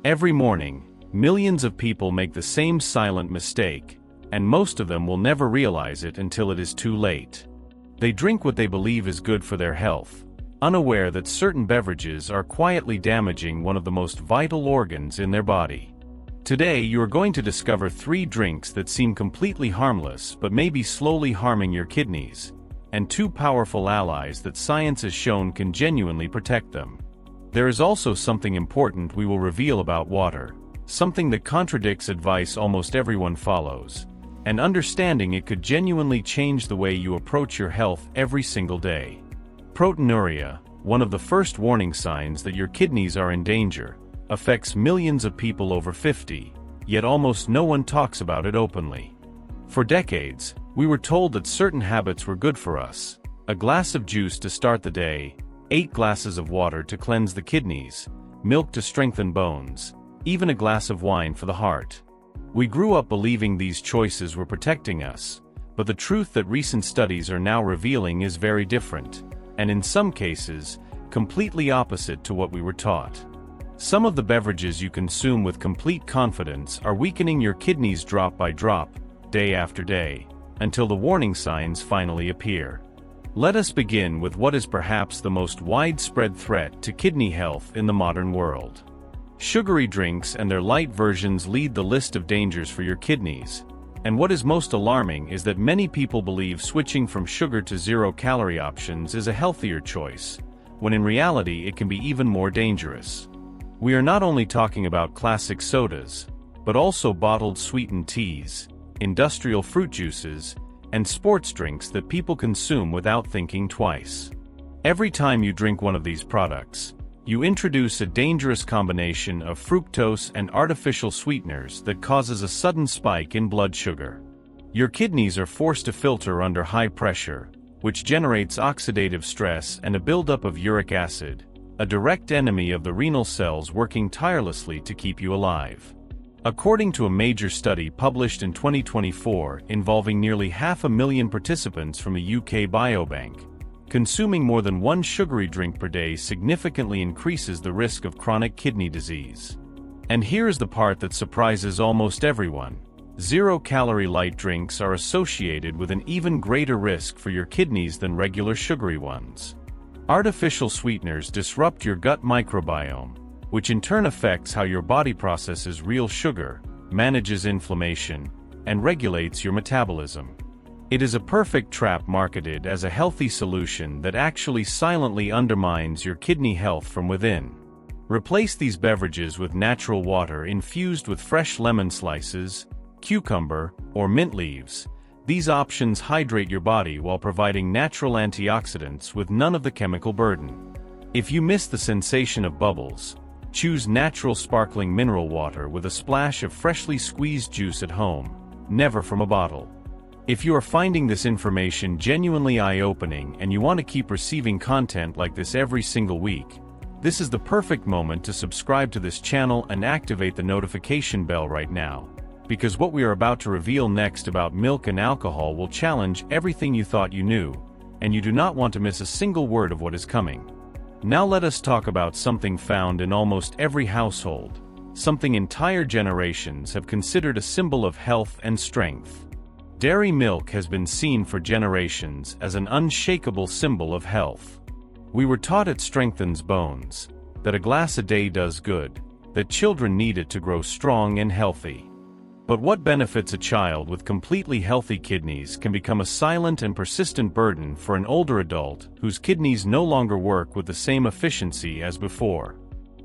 Every morning, millions of people make the same silent mistake, and most of them will never realize it until it is too late. They drink what they believe is good for their health, unaware that certain beverages are quietly damaging one of the most vital organs in their body. Today you are going to discover 3 drinks that seem completely harmless but may be slowly harming your kidneys, and 2 powerful allies that science has shown can genuinely protect them. There is also something important we will reveal about water, something that contradicts advice almost everyone follows, and understanding it could genuinely change the way you approach your health every single day. Proteinuria, one of the first warning signs that your kidneys are in danger, affects millions of people over 50, yet almost no one talks about it openly. For decades, we were told that certain habits were good for us: a glass of juice to start the day, 8 glasses of water to cleanse the kidneys, milk to strengthen bones, even a glass of wine for the heart. We grew up believing these choices were protecting us, but the truth that recent studies are now revealing is very different, and in some cases, completely opposite to what we were taught. Some of the beverages you consume with complete confidence are weakening your kidneys drop by drop, day after day, until the warning signs finally appear. Let us begin with what is perhaps the most widespread threat to kidney health in the modern world. Sugary drinks and their light versions lead the list of dangers for your kidneys, and what is most alarming is that many people believe switching from sugar to zero-calorie options is a healthier choice, when in reality it can be even more dangerous. We are not only talking about classic sodas, but also bottled sweetened teas, industrial fruit juices, and sports drinks that people consume without thinking twice. Every time you drink one of these products, you introduce a dangerous combination of fructose and artificial sweeteners that causes a sudden spike in blood sugar. Your kidneys are forced to filter under high pressure, which generates oxidative stress and a buildup of uric acid, a direct enemy of the renal cells working tirelessly to keep you alive. According to a major study published in 2024 involving nearly 500,000 participants from a UK biobank, consuming more than 1 sugary drink per day significantly increases the risk of chronic kidney disease. And here's the part that surprises almost everyone: zero-calorie light drinks are associated with an even greater risk for your kidneys than regular sugary ones. Artificial sweeteners disrupt your gut microbiome, which in turn affects how your body processes real sugar, manages inflammation, and regulates your metabolism. It is a perfect trap marketed as a healthy solution that actually silently undermines your kidney health from within. Replace these beverages with natural water infused with fresh lemon slices, cucumber, or mint leaves. These options hydrate your body while providing natural antioxidants with none of the chemical burden. If you miss the sensation of bubbles, choose natural sparkling mineral water with a splash of freshly squeezed juice at home, never from a bottle. If you are finding this information genuinely eye-opening and you want to keep receiving content like this every single week, this is the perfect moment to subscribe to this channel and activate the notification bell right now, because what we are about to reveal next about milk and alcohol will challenge everything you thought you knew, and you do not want to miss a single word of what is coming. Now let us talk about something found in almost every household, something entire generations have considered a symbol of health and strength. Dairy milk has been seen for generations as an unshakable symbol of health. We were taught it strengthens bones, that a glass a day does good, that children need it to grow strong and healthy. But what benefits a child with completely healthy kidneys can become a silent and persistent burden for an older adult whose kidneys no longer work with the same efficiency as before.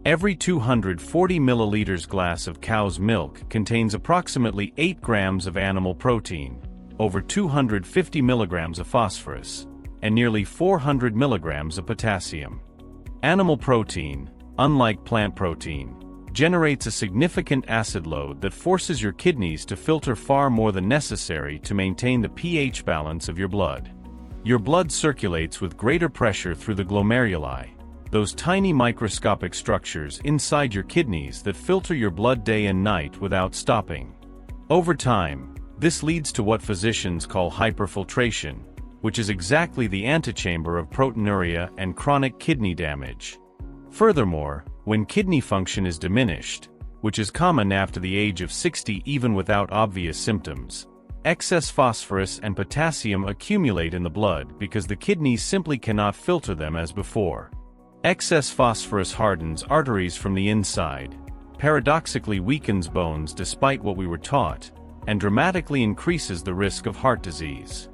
Every 240 milliliters glass of cow's milk contains approximately 8 grams of animal protein, over 250 milligrams of phosphorus, and nearly 400 milligrams of potassium. Animal protein, unlike plant protein, generates a significant acid load that forces your kidneys to filter far more than necessary to maintain the pH balance of your blood. Your blood circulates with greater pressure through the glomeruli, those tiny microscopic structures inside your kidneys that filter your blood day and night without stopping. Over time, this leads to what physicians call hyperfiltration, which is exactly the antechamber of proteinuria and chronic kidney damage. Furthermore, when kidney function is diminished, which is common after the age of 60 even without obvious symptoms. Excess phosphorus and potassium accumulate in the blood because the kidneys simply cannot filter them as before. Excess phosphorus hardens arteries from the inside, paradoxically weakens bones despite what we were taught, and dramatically increases the risk of heart disease.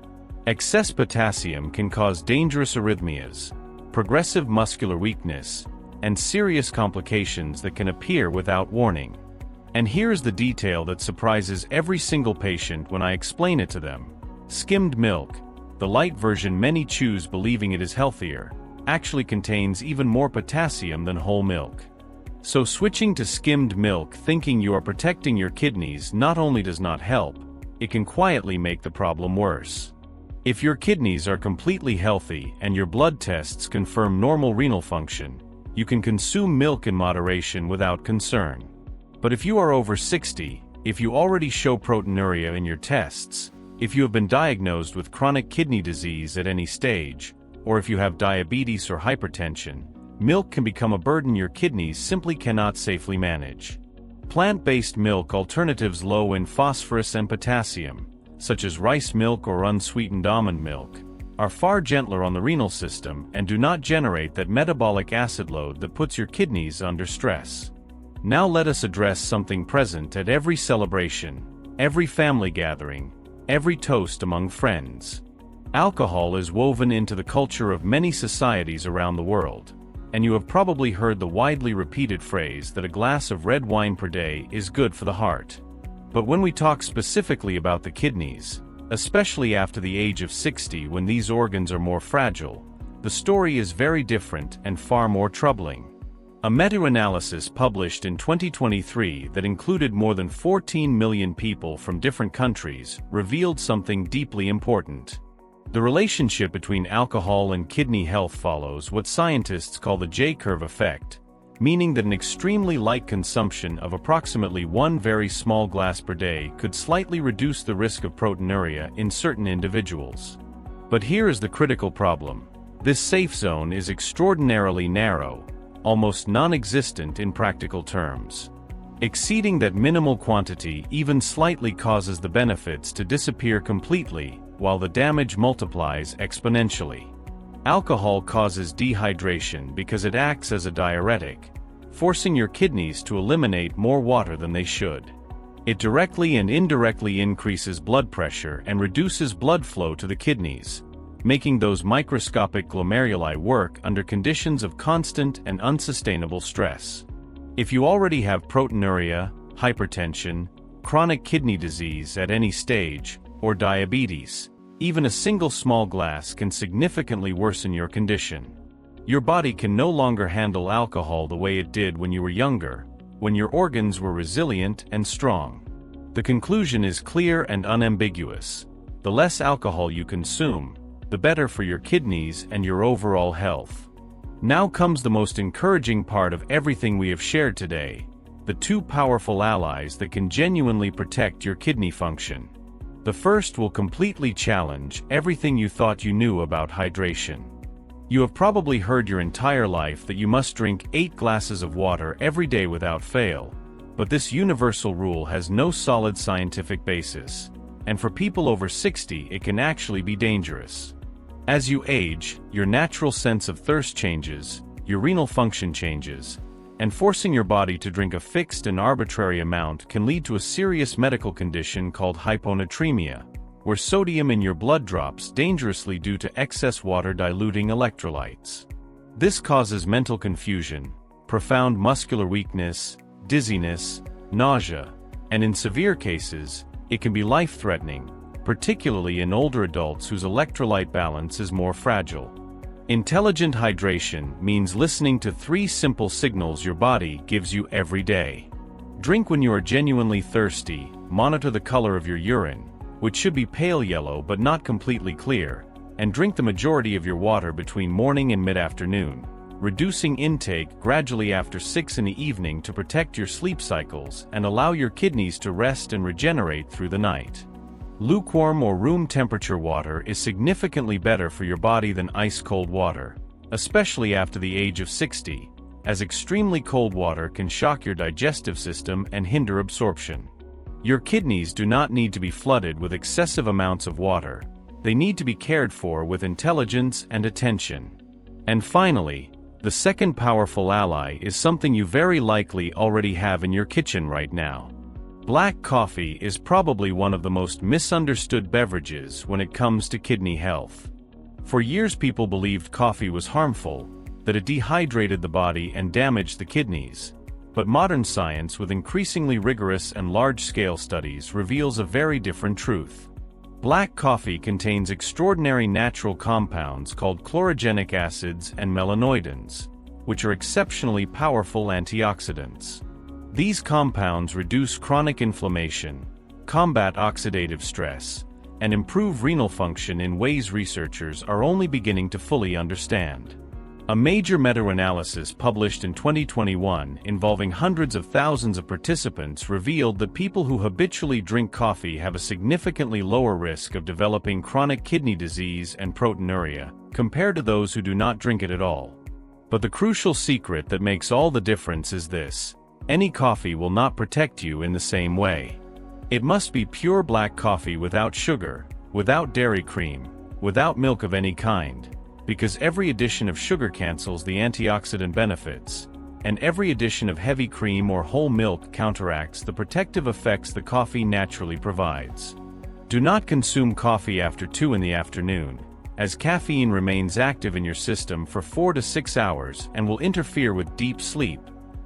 Excess potassium can cause dangerous arrhythmias, progressive muscular weakness, and serious complications that can appear without warning. And here's the detail that surprises every single patient when I explain it to them. Skimmed milk, the light version many choose believing it is healthier, actually contains even more potassium than whole milk. So switching to skimmed milk thinking you are protecting your kidneys not only does not help, it can quietly make the problem worse. If your kidneys are completely healthy and your blood tests confirm normal renal function, you can consume milk in moderation without concern. But if you are over 60, if you already show proteinuria in your tests, if you have been diagnosed with chronic kidney disease at any stage, or if you have diabetes or hypertension, milk can become a burden your kidneys simply cannot safely manage. Plant-based milk alternatives low in phosphorus and potassium, such as rice milk or unsweetened almond milk, are far gentler on the renal system and do not generate that metabolic acid load that puts your kidneys under stress. Now let us address something present at every celebration, every family gathering, every toast among friends. Alcohol is woven into the culture of many societies around the world, and you have probably heard the widely repeated phrase that a glass of red wine per day is good for the heart. But when we talk specifically about the kidneys, especially after the age of 60 when these organs are more fragile, the story is very different and far more troubling. A meta-analysis published in 2023 that included more than 14 million people from different countries revealed something deeply important. The relationship between alcohol and kidney health follows what scientists call the J-curve effect, meaning that an extremely light consumption of approximately one very small glass per day could slightly reduce the risk of proteinuria in certain individuals. But here is the critical problem. This safe zone is extraordinarily narrow, almost non-existent in practical terms. Exceeding that minimal quantity even slightly causes the benefits to disappear completely, while the damage multiplies exponentially. Alcohol causes dehydration because it acts as a diuretic, forcing your kidneys to eliminate more water than they should. It directly and indirectly increases blood pressure and reduces blood flow to the kidneys, making those microscopic glomeruli work under conditions of constant and unsustainable stress. If you already have proteinuria, hypertension, chronic kidney disease at any stage, or diabetes, even a single small glass can significantly worsen your condition. Your body can no longer handle alcohol the way it did when you were younger, when your organs were resilient and strong. The conclusion is clear and unambiguous. The less alcohol you consume, the better for your kidneys and your overall health. Now comes the most encouraging part of everything we have shared today, the two powerful allies that can genuinely protect your kidney function. The first will completely challenge everything you thought you knew about hydration. You have probably heard your entire life that you must drink 8 glasses of water every day without fail, but this universal rule has no solid scientific basis, and for people over 60 it can actually be dangerous. As you age, your natural sense of thirst changes, your renal function changes, and forcing your body to drink a fixed and arbitrary amount can lead to a serious medical condition called hyponatremia, where sodium in your blood drops dangerously due to excess water diluting electrolytes. This causes mental confusion, profound muscular weakness, dizziness, nausea, and in severe cases, it can be life-threatening, particularly in older adults whose electrolyte balance is more fragile. Intelligent hydration means listening to 3 simple signals your body gives you every day. Drink when you are genuinely thirsty, monitor the color of your urine, which should be pale yellow but not completely clear, and drink the majority of your water between morning and mid-afternoon, reducing intake gradually after 6 in the evening to protect your sleep cycles and allow your kidneys to rest and regenerate through the night. Lukewarm or room temperature water is significantly better for your body than ice-cold water, especially after the age of 60, as extremely cold water can shock your digestive system and hinder absorption. Your kidneys do not need to be flooded with excessive amounts of water. They need to be cared for with intelligence and attention. And finally, the second powerful ally is something you very likely already have in your kitchen right now. Black coffee is probably one of the most misunderstood beverages when it comes to kidney health. For years people believed coffee was harmful, that it dehydrated the body and damaged the kidneys. But modern science with increasingly rigorous and large-scale studies reveals a very different truth. Black coffee contains extraordinary natural compounds called chlorogenic acids and melanoidins, which are exceptionally powerful antioxidants. These compounds reduce chronic inflammation, combat oxidative stress, and improve renal function in ways researchers are only beginning to fully understand. A major meta-analysis published in 2021 involving hundreds of thousands of participants revealed that people who habitually drink coffee have a significantly lower risk of developing chronic kidney disease and proteinuria, compared to those who do not drink it at all. But the crucial secret that makes all the difference is this: any coffee will not protect you in the same way. It must be pure black coffee without sugar, without dairy cream, without milk of any kind. Because every addition of sugar cancels the antioxidant benefits, and every addition of heavy cream or whole milk counteracts the protective effects the coffee naturally provides. Do not consume coffee after 2 in the afternoon, as caffeine remains active in your system for 4 to 6 hours and will interfere with deep sleep,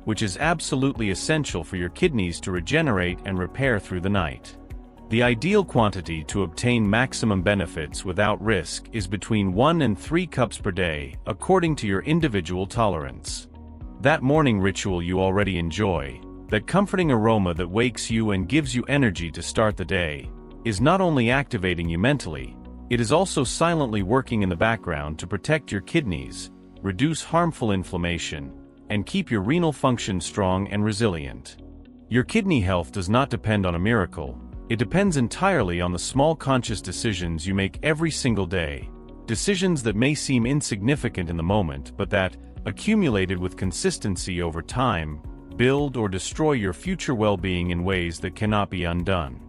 which is absolutely essential for your kidneys to regenerate and repair through the night. The ideal quantity to obtain maximum benefits without risk is between 1 and 3 cups per day, according to your individual tolerance. That morning ritual you already enjoy, that comforting aroma that wakes you and gives you energy to start the day, is not only activating you mentally, it is also silently working in the background to protect your kidneys, reduce harmful inflammation, and keep your renal function strong and resilient. Your kidney health does not depend on a miracle. It depends entirely on the small conscious decisions you make every single day, decisions that may seem insignificant in the moment but that, accumulated with consistency over time, build or destroy your future well-being in ways that cannot be undone.